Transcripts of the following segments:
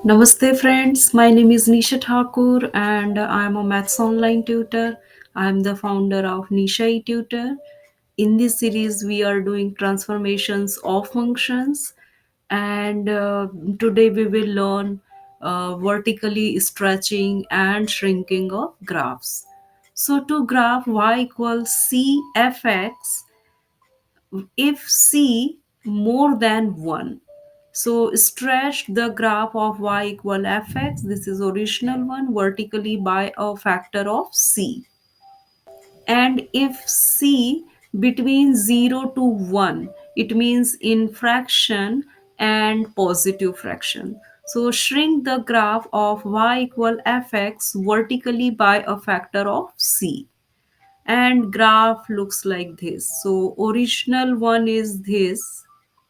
Namaste friends, my name is Nisha Thakur and I am a maths online tutor. I am the founder of Nisha Tutor. In this series, we are doing transformations of functions and today we will learn vertically stretching and shrinking of graphs. So to graph y equals cfx, if c more than 1, so stretch the graph of y equal fx, this is original one, vertically by a factor of c. And if c between 0 to 1, it means in fraction and positive fraction, so shrink the graph of y equal fx vertically by a factor of c. And graph looks like this. So original one is this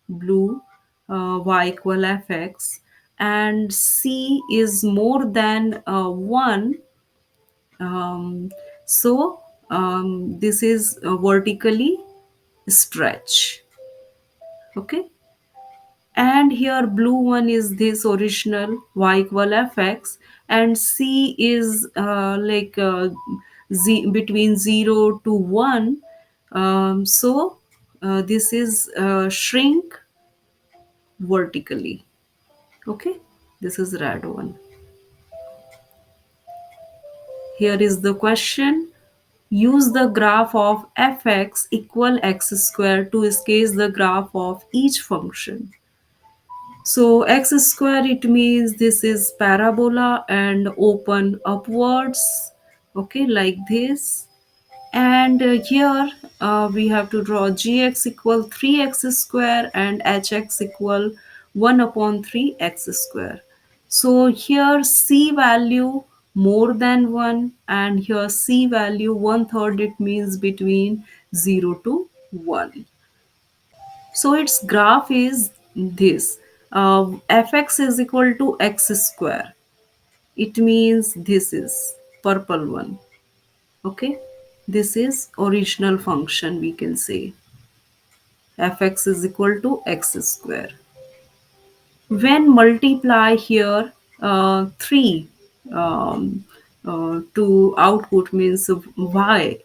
blue, y equal fx, and c is more than 1. Um, so this is vertically stretch. Okay, and here blue one is this original y equal fx, and c is between 0 to 1. This is shrink vertically. Okay, this is red one. Here is the question. Use the graph of fx equal x square to sketch the graph of each function. So x square, it means this is parabola and open upwards, okay, like this. And here we have to draw gx equal 3x square and hx equal 1 upon 3x square. So here c value more than 1 and here c value 1/3, it means between 0 to 1. So its graph is this. Fx is equal to x square. It means this is purple one. Okay. This is original function, we can say. Fx is equal to x square. When multiply here 3 um, to output means y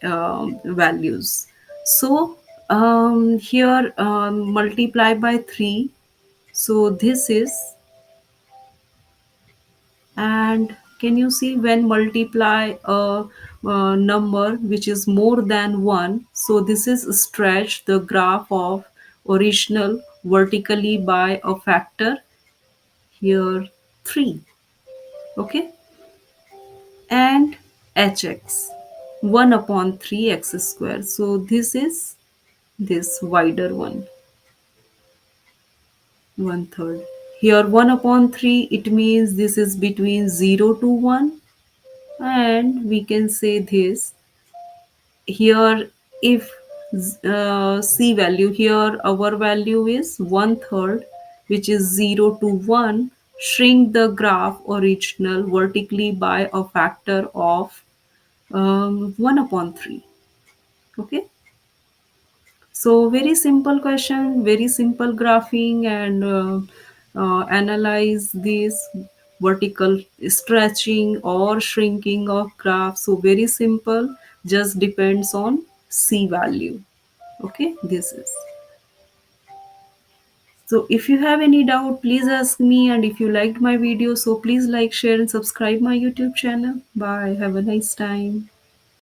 values. So here multiply by 3. So this is, and can you see when multiply a number which is more than 1, so this is stretch the graph of original vertically by a factor here 3. Okay, and hx 1 upon 3x square, so this is this wider one, 1/3. Here 1 upon 3, it means this is between 0 to 1. And we can say this here, if c value, here our value is 1/3, which is 0 to 1, shrink the graph original vertically by a factor of 1 upon 3. Okay, so very simple question, very simple graphing, and analyze this vertical stretching or shrinking of graph. So very simple, just depends on c value. Okay, this is. So if you have any doubt, please ask me, and if you liked my video, so please like, share and subscribe my YouTube channel. Bye, have a nice time.